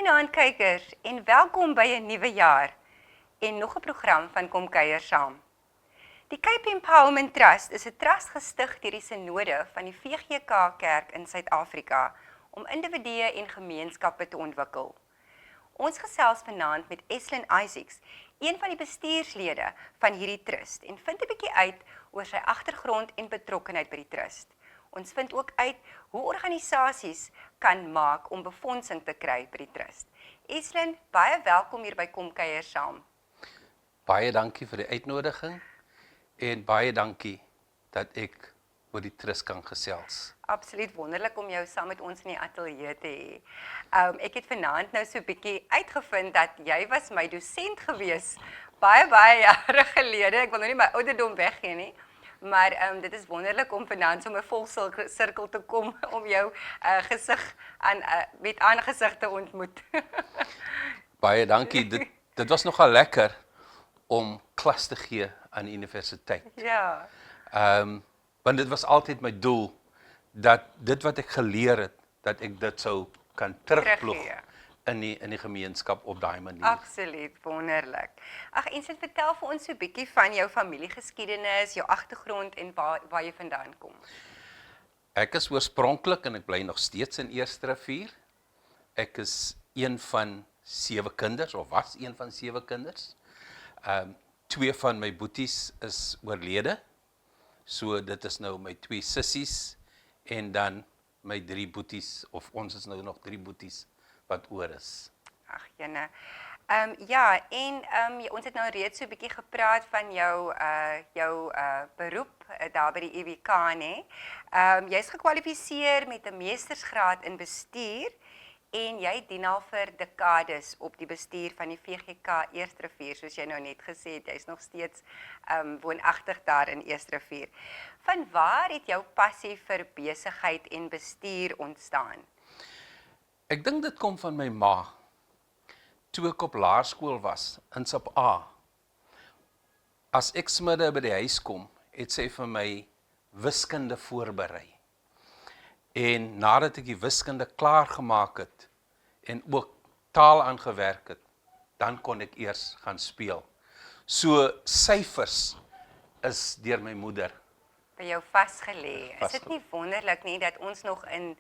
Goeienaand kykers en welkom by 'n nuwe jaar en nog 'n program van Kom Kuier Saam. Die Cape Empowerment Trust is 'n trust gestig deur die Sinode van die VGK Kerk in Suid-Afrika om individue en gemeenskappe te ontwikkel. Ons gesels vanaand met Eslyn Isaacs, een van die bestuurslede van hierdie trust en vind 'n bietjie uit oor sy agtergrond en betrokkenheid by die trust. Ons vind ook uit hoe organisasies kan maak om befondsing te kry by die trust. Eslyn, baie welkom hier by Kom Kuier Saam. Baie dankie vir die uitnodiging en baie dankie dat ek oor die trust kan gesels. Absoluut wonderlik om jou saam met ons in die ateljee te hê. Ek het vanaand nou so 'n bietjie uitgevind dat jy was my dosent gewees baie jare gelede. Ek wil nou nie my ouderdom weggee nie. Maar dit is wonderlik om vanaand so 'n vol sirkel te kom om jou gesig met aangesig te ontmoet. Baie dankie. Dit was nogal lekker om klas te gee aan die universiteit. Ja. Want dit was altyd my doel dat dit wat ek geleer het, dat ek dit sou kan terugploeg in die gemeenskap op daai manier. Absoluut, wonderlik. Ag, en vertel vir ons so 'n bietjie van jou familiegeskiedenis, jou agtergrond en waar jy vandaan kom. Ek is oorspronklik en ek bly nog steeds in Eersterivier. Ek is een van 7 kinders of was een van 7 kinders. 2 van my boeties is oorlede. So dit is nou my 2 sissies en dan my 3 boeties, of ons is nou nog 3 boeties wat oor is. Ag jene. Ja, en ons het nou reeds so 'n bietjie gepraat van jou beroep daar by die EWK, nê. Jy's gekwalifiseer met 'n meestersgraad in bestuur en jy dien al vir dekades op die bestuur van die VGK Eersterivier, soos jy nou net gesê het, jy's nog steeds woonagtig daar in Eersterivier. Vanwaar het jou passie vir besigheid en bestuur ontstaan? Ek dink dit kom van my ma. Toe ek op laerskool was, in Sub A, as ek smidde by die huis kom, het sy vir my wiskunde voorberei. En nadat ek die wiskunde klaar gemaak het, en ook taal aangewerk het, dan kon ek eers gaan speel. So, syfers is deur my moeder. By jou vasgelê. Is dit nie wonderlik nie, dat ons nog in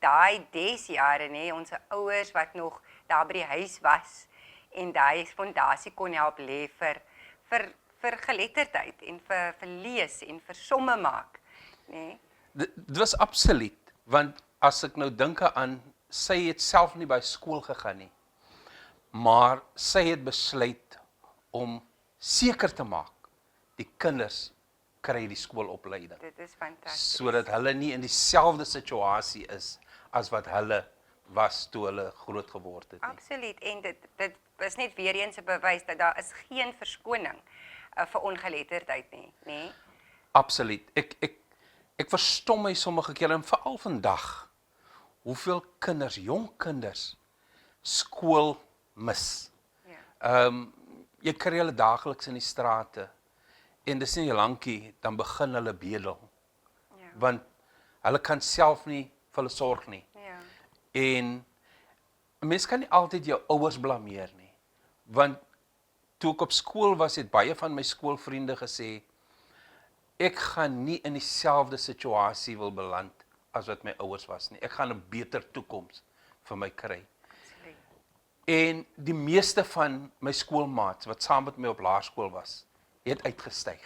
daai desjare, nê, ons ouers wat nog daar by die huis was en daai fondasie kon help lê vir geletterdheid en vir lees en vir somme maak, nê. Dit was absoluut, want as ek nou dink aan, sy het self nie by skool gegaan nie, maar sy het besluit om seker te maak, die kinders kry die skoolopleiding. Dit is fantasties. Sodat hulle nie in dieselfde situasie is as wat hulle was toe hulle groot geword het nie. Absoluut, en dit is net weer eens 'n bewys dat daar is geen verskoning vir ongeletterdheid nie, nê? Absoluut. Ek verstom my sommige kere, en veral vandag, hoeveel kinders, jong kinders, skool mis. Ja. Jy kry hulle daagliks in die strate, en dis nie lankie, dan begin hulle bedel. Ja. Want hulle kan self nie vir hulle sorg nie. Ja. En mens kan nie altyd jou ouers blameer nie. Want toe ek op skool was, het baie van my skoolvriende gesê, ek gaan nie in dieselfde situasie wil beland as wat my ouers was nie. Ek gaan 'n beter toekoms vir my kry. Absoluut. En die meeste van my skoolmaats wat saam met my op laerskool was, het uitgestyg.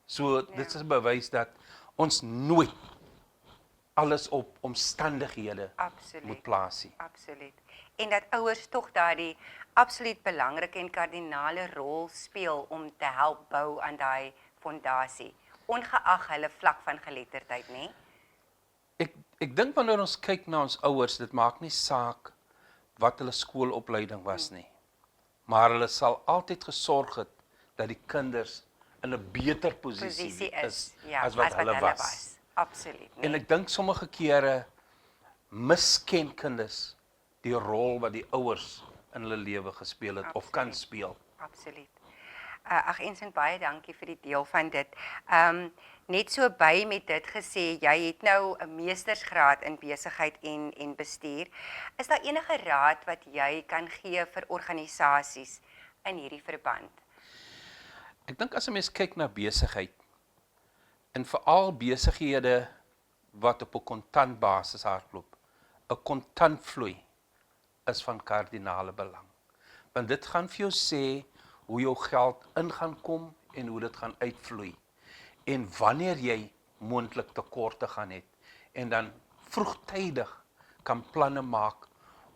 So dit is 'n bewys dat ons nooit alles op omstandighede moet plaas nie. Absoluut. En dat ouers tog daardie absoluut belangrike en kardinale rol speel om te help bou aan daai fondasie, ongeag hulle vlak van geletterdheid, nê? Ek dink wanneer ons kyk na ons ouers, dit maak nie saak wat hulle skoolopleiding was nie. Maar hulle sal altyd gesorg het dat die kinders in 'n beter posisie is as wat hulle was. Absoluut. En ek dink sommige kere misken kinders die rol wat die ouers in hulle lewe gespeel het of kan speel. Absoluut. Ag Ensign, baie dankie vir die deel van dit. Net so by met dit gesê, jy het nou 'n meestersgraad in besigheid en bestuur. Is daar enige raad wat jy kan gee vir organisasies in hierdie verband? Ek dink as 'n mens kyk na besigheid, en veral besighede wat op 'n kontantbasis hardloop, 'n kontantvloei is van kardinale belang. Want dit gaan vir jou sê hoe jou geld in gaan kom en hoe dit gaan uitvloei. En wanneer jy moontlik tekorte gaan hê en dan vroegtydig kan planne maak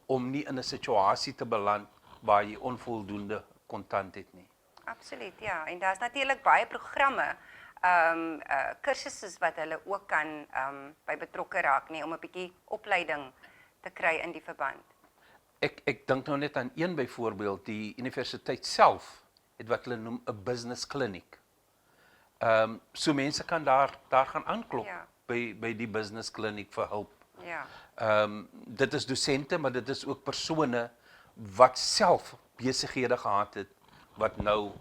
om nie in 'n situasie te beland waar jy onvoldoende kontant het nie. Absoluut, ja. En daar's natuurlik baie programme, kursusse wat hulle ook kan by betrokke raak, nee, om 'n bietjie opleiding te kry in die verband. Ek dink nou net aan een byvoorbeeld, die universiteit self het wat hulle noem 'n business clinic. So mense kan daar gaan aanklop Ja. by die business clinic vir hulp. Ja. Dit is dosente, maar dit is ook persone wat self besighede gehad het wat nou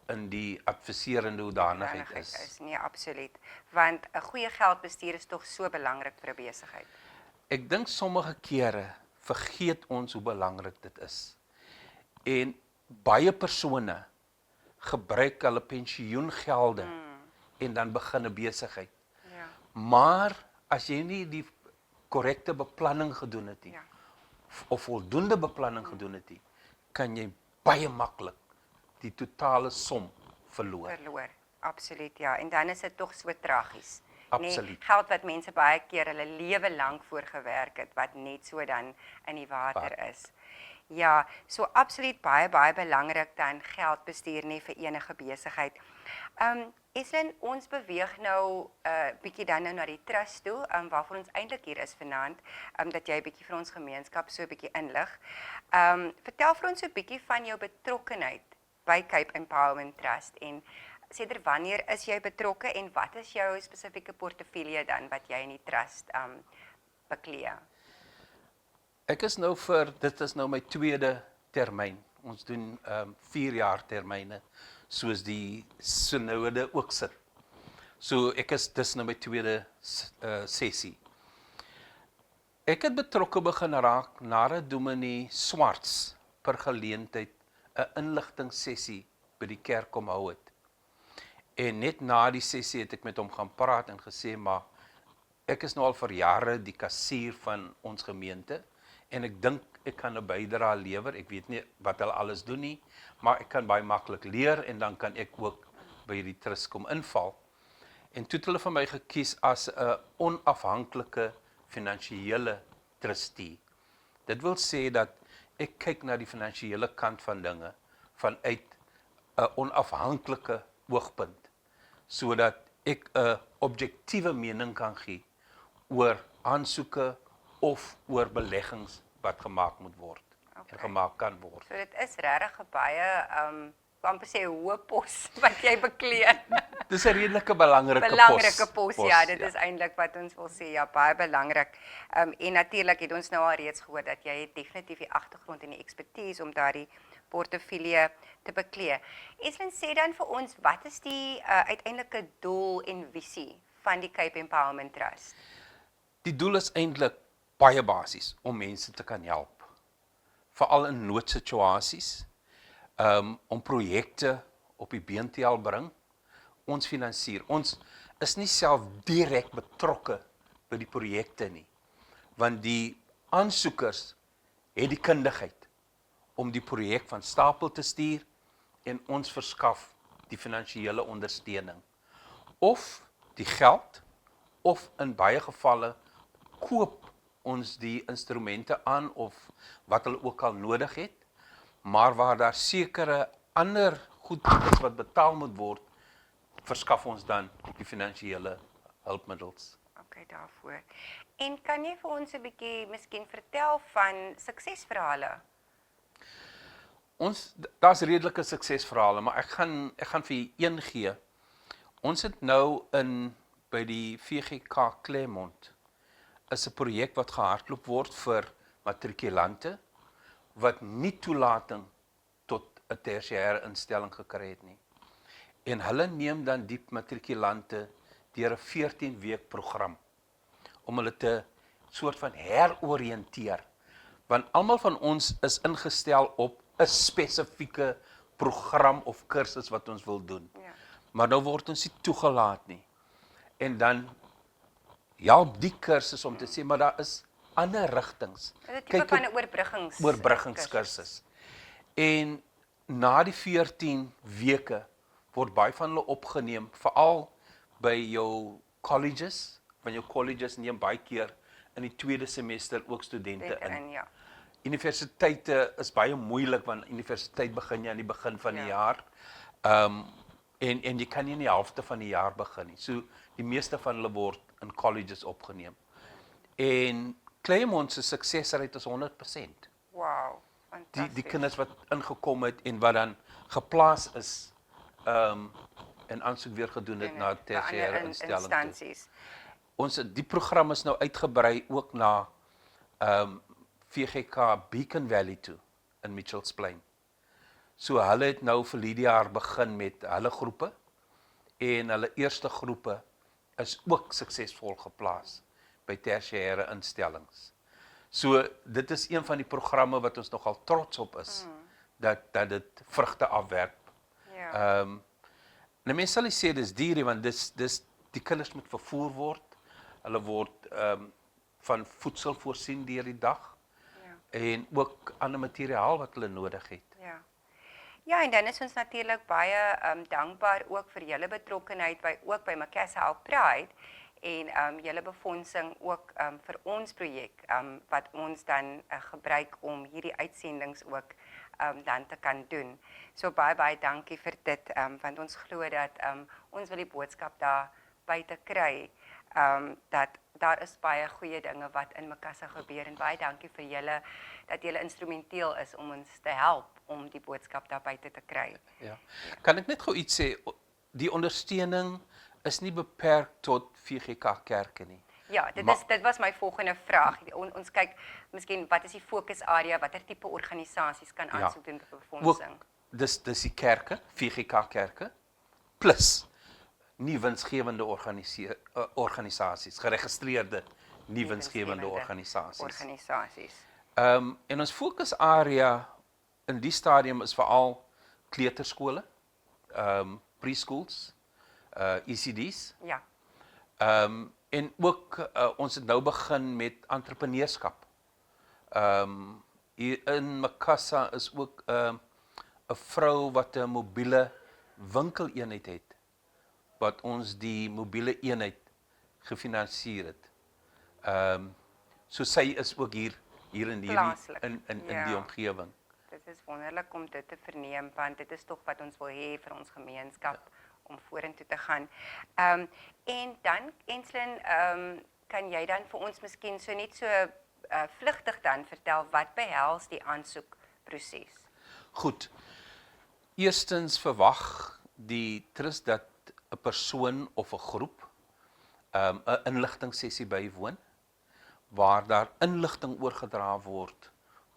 in die adviserende hoedanigheid is. Nee, absoluut. Want 'n goeie geldbestuur is tog so belangrik vir 'n besigheid. Ek dink sommige kere vergeet ons hoe belangrik dit is. En baie persone gebruik hulle pensioengelde en dan begin 'n besigheid. Ja. Maar as jy nie die korrekte beplanning gedoen het nie, Ja. of voldoende beplanning gedoen het nie, kan jy baie maklik die totale som verloor. Absoluut, ja. En dan is dit tog so tragies. Absoluut. Nee, geld wat mense baie keer hulle lewe lank voor gewerk het, wat net so dan in die water is. Ja, so absoluut baie belangrik dan geldbestuur nie vir enige besigheid. Eslyn, ons beweeg nou bietjie dan nou na die trust toe, waarvoor ons eintlik hier is vanaand, dat jy bietjie vir ons gemeenskap so bietjie inlig. Vertel vir ons so bietjie van jou betrokkenheid by Cape Empowerment Trust en sedert wanneer is jy betrokke en wat is jou spesifieke portefeulje dan wat jy in die trust beklee? Ek is nou dit is nou my tweede termyn. Ons doen 4 jaar termyne, soos die synode ook sit. So dis nou my tweede sessie. Ek het betrokke begin raak nadat Dominee Swarts per geleentheid 'n inligtingsessie by die kerk kom hou het. En net na die sessie het ek met hom gaan praat en gesê, maar ek is nou al vir jare die kassier van ons gemeente en ek dink ek kan 'n bydrae lewer. Ek weet nie wat hulle alles doen nie, maar ek kan baie maklik leer en dan kan ek ook by die trust kom inval. En toe het hulle vir my gekies as 'n onafhanklike finansiële trustee. Dit wil sê dat ek kyk na die finansiële kant van dinge vanuit 'n onafhanklike oogpunt, sodat ek 'n objektiewe mening kan gee oor aansoeke of oor beleggings wat gemaak moet word en gemaak kan word. So dit is regtig 'n baie amper sê hoë pos wat jy beklee. Dis 'n redelike belangrike pos, ja, dit is eintlik wat ons wil sê, ja, baie belangrik. En natuurlik het ons nou al reeds gehoor dat jy het definitief die agtergrond en die expertise om daardie portefeulje te beklee. Eslyn, sê dan vir ons, wat is die uiteindelike doel en visie van die Cape Empowerment Trust? Die doel is eintlik baie basies om mense te kan help, veral in noodsituasies, om projekte op die been te help bring. Ons finansier. Ons is nie self direk betrokke by die projekte nie, want die aansoekers het die kundigheid om die projek van stapel te stuur en ons verskaf die finansiële ondersteuning. Of die geld, of in baie gevalle koop ons die instrumente aan of wat hulle ook al nodig het, maar waar daar sekere ander goed is wat betaal moet word, verskaf ons dan die finansiële hulpmiddels. Okay, daarvoor. En kan jy vir ons 'n bietjie miskien vertel van suksesverhale? Daar's redelike suksesverhale, maar ek gaan vir een gee. Ons het nou by die VGK Claremont is 'n projek wat gehardloop word vir matrikulante wat nie toelating tot 'n tersiêre instelling gekry het nie. En hulle neem dan die matrikulante deur 'n 14-week program om hulle te soort van heroriënteer. Want almal van ons is ingestel op 'n spesifieke program of kursus wat ons wil doen. Ja. Maar nou word ons nie toegelaat nie. En dan help die kursus om te sê, maar daar is ander rigtings. Dit is 'n tipe van 'n oorbruggingskursus. En na die 14 weke word baie van hulle opgeneem, veral by jou colleges, want jou colleges neem baie keer in die tweede semester ook studente in. Ja. Universiteite is baie moeilik, want universiteit begin jy aan die begin van die jaar. En jy kan nie in die helfte van die jaar begin nie. So die meeste van hulle word in colleges opgeneem. En Claremont se suksesrate is 100%. Wow, fantasties. Die kinders wat ingekom het en wat dan geplaas is, en aansoek weer gedoen het na tersiêre instellings toe. Die program is nou uitgebrei ook na VGK Beacon Valley toe in Mitchells Plain. So hulle het nou vir die jaar begin met hulle groepe en hulle eerste groepe is ook suksesvol geplaas by tersiêre instellings. So dit is een van die programme wat ons nogal trots op is, dat dit vrugte afwerp. Ja. Nou mense sal nie sê dis duur, want dis die kinders moet vervoer word. Hulle word van voedsel voorsien deur die dag. Ja. En ook ander materiaal wat hulle nodig het. Ja. Ja, en dan is ons natuurlik baie dankbaar ook vir julle betrokkenheid ook by Macassar Help Pride en julle befondsing ook vir ons projek wat ons dan gebruik om hierdie uitsendings ook dan te kan doen. So baie dankie vir dit want ons glo dat ons wil die boodskap daar buite kry dat daar is baie goeie dinge wat in Macassar gebeur en baie dankie vir julle dat julle instrumenteel is om ons te help om die boodskap daar buite te kry. Ja. Kan ek net gou iets sê? Die ondersteuning is nie beperk tot VGK kerke nie. Ja, dit was my volgende vraag. Ons kyk miskien wat is die fokusarea, watter tipe organisasies kan aansoek doen vir befondsing? Ook, dis die kerke, VGK kerke, plus nie winsgewende organisasies, geregistreerde nie winsgewende organisasies. En ons fokusarea in die stadium is veral kleuterskole, preschools, ECD's. Ja. En ook ons het nou begin met entrepreneurskap. Hier in Macassar is ook 'n vrou wat 'n mobiele winkeleenheid het, wat ons die mobiele eenheid gefinansier het. So sy is ook hier in die omgewing. Dit is wonderlik om dit te verneem, want dit is tog wat ons wil hê vir ons gemeenskap om vorentoe te gaan. En dan, Enslin, kan jy dan vir ons miskien so net so vlugtig dan vertel wat behels die aansoekproses? Goed. Eerstens verwag die trust dat 'n persoon of 'n groep 'n inligtingsessie bywoon waar daar inligting oorgedra word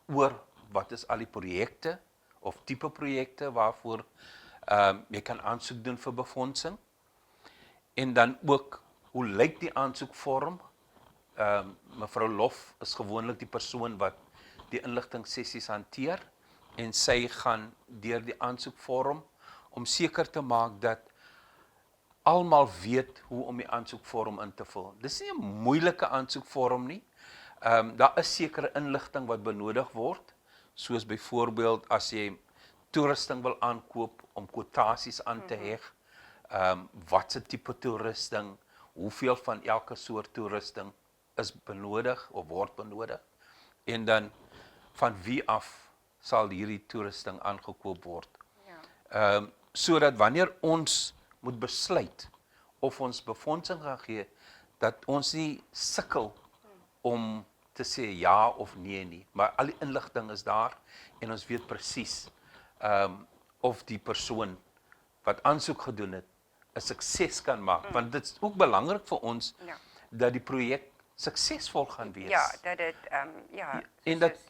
oor wat is al die projekte of tipe projekte waarvoor jy kan aansoek doen vir befondsing. En dan ook, hoe lyk die aansoekvorm? Mevrou Lof is gewoonlik die persoon wat die inligtingssessies hanteer en sy gaan deur die aansoekvorm om seker te maak dat almal weet hoe om die aansoekvorm in te vul. Dis nie 'n moeilike aansoekvorm nie. Daar is sekere inligting wat benodig word, soos byvoorbeeld as jy toerusting wil aankoop om kwotasies aan te heg, wat se tipe toerusting, hoeveel van elke soort toerusting is benodig of word benodig, en dan van wie af sal hierdie toerusting aangekoop word. Ja. Sodat wanneer ons moet besluit of ons befondsing gaan gee, dat ons nie sukkel om te sê ja of nee nie, maar al die inligting is daar en ons weet presies of die persoon wat aansoek gedoen het 'n sukses kan maak, want dit is ook belangrik vir ons dat die projek suksesvol gaan wees. Ja, dat dit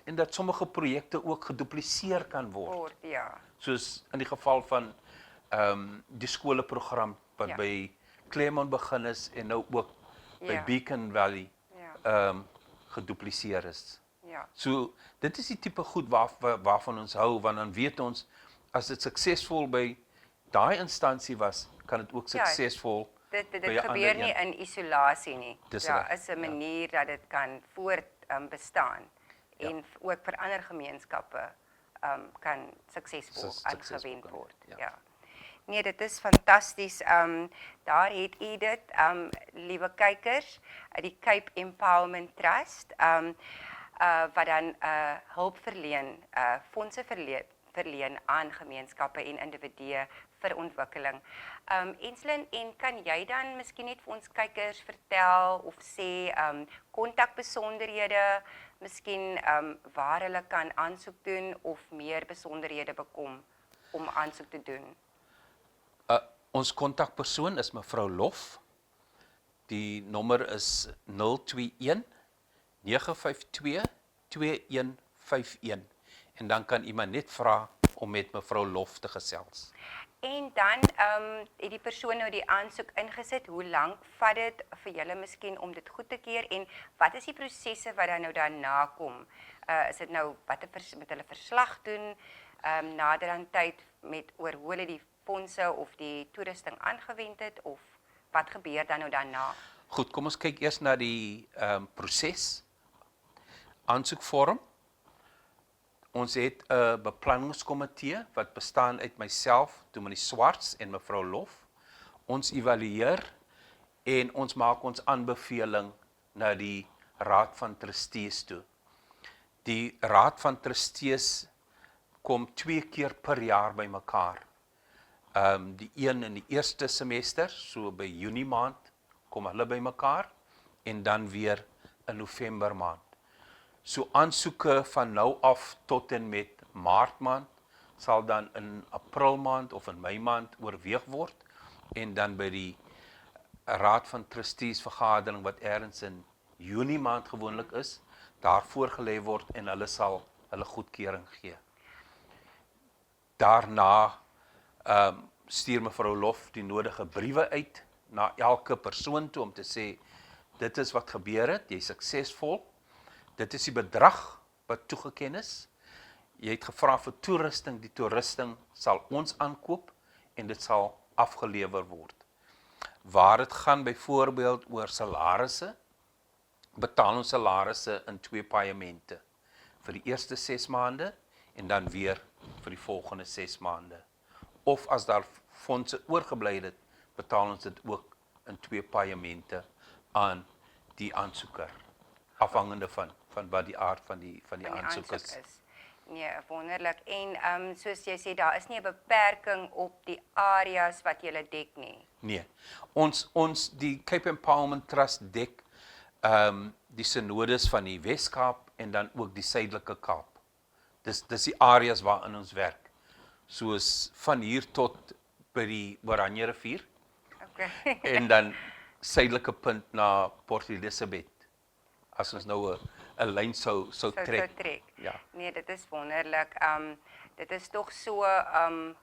en dat sommige projekte ook gedupliseer kan word. Ja. Soos in die geval van die skoleprogram wat Ja. by Claremont begin is en nou ook by Ja. Beacon Valley Ja. gedupliseer is. Ja. So dit is die tipe goed waarvan ons hou, want dan weet ons as dit suksesvol by daai instansie was, kan dit ook Ja, suksesvol Dit by 'n gebeur ander nie een. in isolasie nie. Dis Ja, reg, is 'n ja. manier dat dit kan bestaan Ja. en ook vir ander gemeenskappe kan suksesvol Suksesvol aangewend kan, word. ja. Ja. Nee, dit is fantasties. Daar het u dit, liewe kykers, die Cape Empowerment Trust, wat dan hulp verleen, fondse verleen aan gemeenskappe en individue vir ontwikkeling. Enslin, en kan jy dan miskien net vir ons kykers vertel of sê kontakbesonderhede, miskien waar hulle kan aansoek doen of meer besonderhede bekom om aansoek te doen? Ons kontakpersoon is mevrou Lof. Die nommer is 021 952 2151 en dan kan iemand net vra om met mevrou Lof te gesels. En dan het die persoon nou die aansoek ingesit. Hoe lank vat dit vir julle miskien om dit goed te keer en wat is die prosesse wat dan nou daarna kom? Is dit nou wat met hulle verslag doen nader aan tyd met oor hoe hulle die fondse of die toerusting aangewend het of wat gebeur dan nou daarna? Goed, kom ons kyk eers na die proses. Aansoekvorm. Ons het 'n beplanningskomitee wat bestaan uit myself, Dominee Swarts en mevrou Lof. Ons evalueer en ons maak ons aanbeveling na die Raad van Trustees toe. Die Raad van Trustees kom 2 keer per jaar bymekaar. Die een in die eerste semester, so by Junie maand, kom hulle bymekaar en dan weer in November maand. So aansoeke van nou af tot en met Maart maand sal dan in April maand of in Mei maand oorweeg word en dan by die Raad van Trustees vergadering wat ergens in Junie maand gewoonlik is, daar voorgelê word en hulle sal hulle goedkeuring gee. Daarna stuur mevrou Lof die nodige briewe uit na elke persoon toe om te sê dit is wat gebeur het, jy is suksesvol. Dit is die bedrag wat toegeken is. Jy het gevra vir toerusting, die toerusting sal ons aankoop en dit sal afgelewer word. Waar dit gaan byvoorbeeld oor salarisse, betaal ons salarisse in 2 paemente. Vir die eerste 6 maande en dan weer vir die volgende 6 maande. Of as daar fondse oorgebly het, betaal ons dit ook in 2 paemente aan die aansoeker, afhangende van wat die aard van die aansoek is. Nee, wonderlik. En soos jy sê, daar is nie 'n beperking op die areas wat jy dek nie. Nee. Die Cape Empowerment Trust dek die synodes van die Wes-Kaap en dan ook die Suidelike Kaap. Dis die areas waarin ons werk. Soos van hier tot by die Oranje rivier. Okay. En dan suidelike punt na Port Elizabeth. As ons nou 'n lyn sou trek. Ja. Nee, dit is wonderlik. Dit is tog so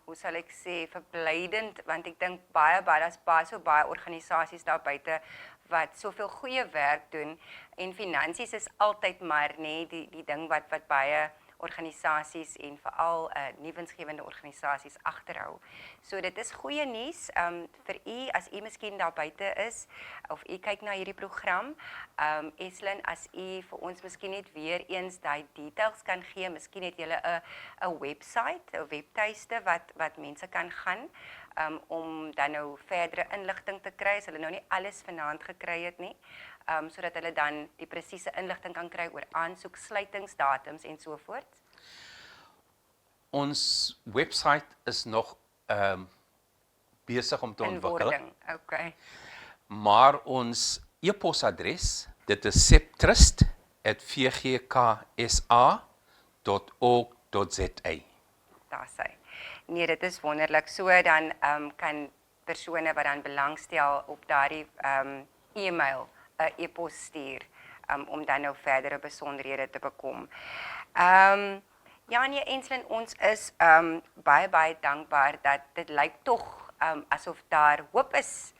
hoe sal ek sê, verblydend, want ek dink daar's baie organisasies daar buite wat soveel goeie werk doen en finansies is altyd maar die ding wat baie organisasies en veral nuwensgewende organisasies agterhou. So dit is goeie nuus vir u as u miskien daar buite is of u kyk na hierdie program. Eslin, as u vir ons miskien net weer eens daai details kan gee, miskien het julle 'n website, 'n webtuiste wat mense kan gaan om dan nou verdere inligting te kry as hulle nou nie alles vanaand gekry het nie. Sodat hulle dan die presiese inligting kan kry oor aansoek, sluitingsdatums en so voort. Ons website is nog besig om te ontwikkel. Okay. Maar ons e-posadres, dit is septrust@vgksa.org.za. Daar sê. Nee, dit is wonderlik. So dan kan persone wat dan belangstel op daardie e-mail 'n e-pos stuur om dan nou verdere besonderhede te bekom. Ja, nee, Enslin, ons is baie dankbaar dat dit lyk tog asof daar hoop is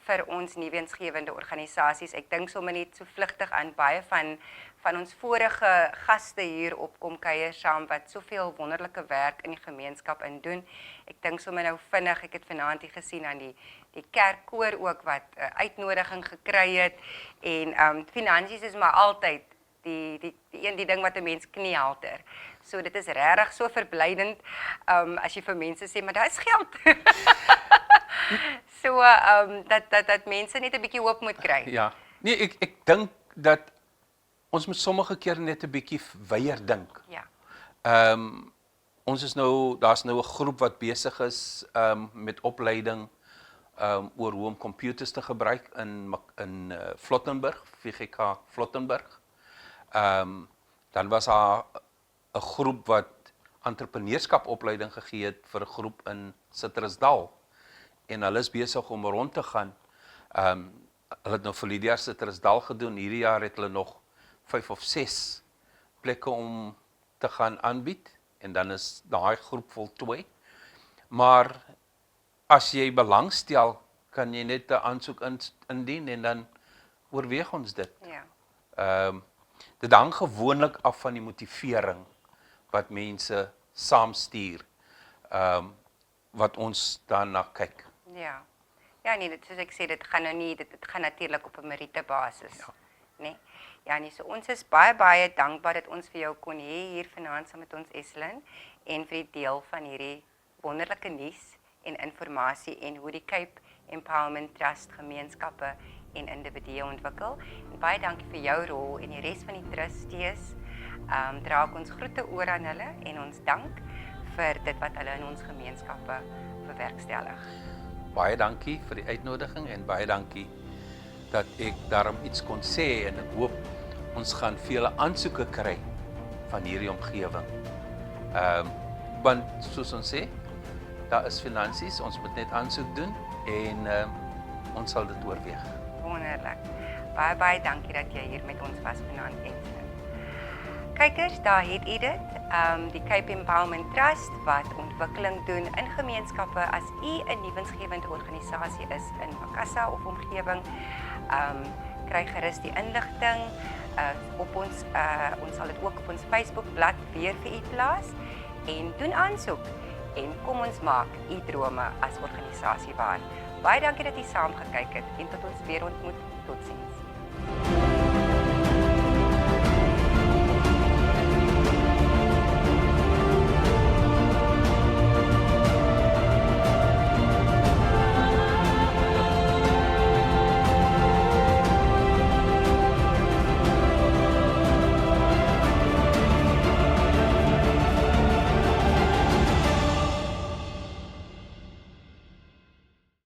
vir ons nuwensgewende organisasies. Ek dink sommer net so vlugtig aan baie van ons vorige gaste hier op Kom Kuier Saam wat soveel wonderlike werk in die gemeenskap in doen. Ek dink sommer nou vinnig, ek het vanaand hier gesien aan die kerkkoor ook wat uitnodiging gekry het en finansies is maar altyd die ding wat 'n mens kniehalter. So dit is regtig so verblydend as jy vir mense sê, maar daar is geld. So dat mense net 'n bietjie hoop moet kry. Ja. Nee, ek dink dat ons moet sommige keer net 'n bietjie weier dink. Ja. Ons is daar's nou 'n groep wat besig is met opleiding oor hoe om computers te gebruik in Flottenburg, VGK Flottenburg. Dan was daar 'n groep wat entrepreneurskap opleiding gegee het vir 'n groep in Citrusdal. En hulle is besig om rond te gaan. Hulle het nou vir die jaar Citrusdal gedoen. Hierdie jaar het hulle nog 5 of 6 plekke om te gaan aanbied en dan is daai groep voltooi. Maar as jy belangstel, kan jy net 'n aansoek indien en dan oorweeg ons dit. Ja. Dit hang gewoonlik af van die motivering wat mense saamstuur, wat ons daarna kyk. Ja. Ja, nee, soos ek sê, dit gaan nou nie, dit gaan natuurlik op 'n meritebasis. Ja. Nee. Ja, nee, so ons is baie dankbaar dat ons vir jou kon hê hier vanaand saam met ons Eslin en vir die deel van hierdie wonderlike nuus en inligting en hoe die Cape Empowerment Trust gemeenskappe en individue ontwikkel. En baie dankie vir jou rol en die res van die trustees. Dra ek ons groete oor aan hulle en ons dank vir dit wat hulle in ons gemeenskappe bewerkstellig. Baie dankie vir die uitnodiging en baie dankie dat ek daarom iets kon sê en ek hoop ons gaan vele aansoeke kry van hierdie omgewing. Want soos ons sê, daar is finansies, ons moet net aansoek doen en ons sal dit oorweeg. Wonderlik. Baie dankie dat jy hier met ons was vanaand, Enslin. Kykers, daar het u dit. Die Cape Empowerment Trust wat ontwikkeling doen in gemeenskappe. As u 'n nuwensgewende organisasie is in Makassar of omgewing, kry gerus die inligting op ons sal dit ook op ons Facebookblad weer vir u plaas en doen aansoek en kom ons maak u drome as organisasie waar. Baie dankie dat u saam gekyk het en tot ons weer ontmoet. Totsiens.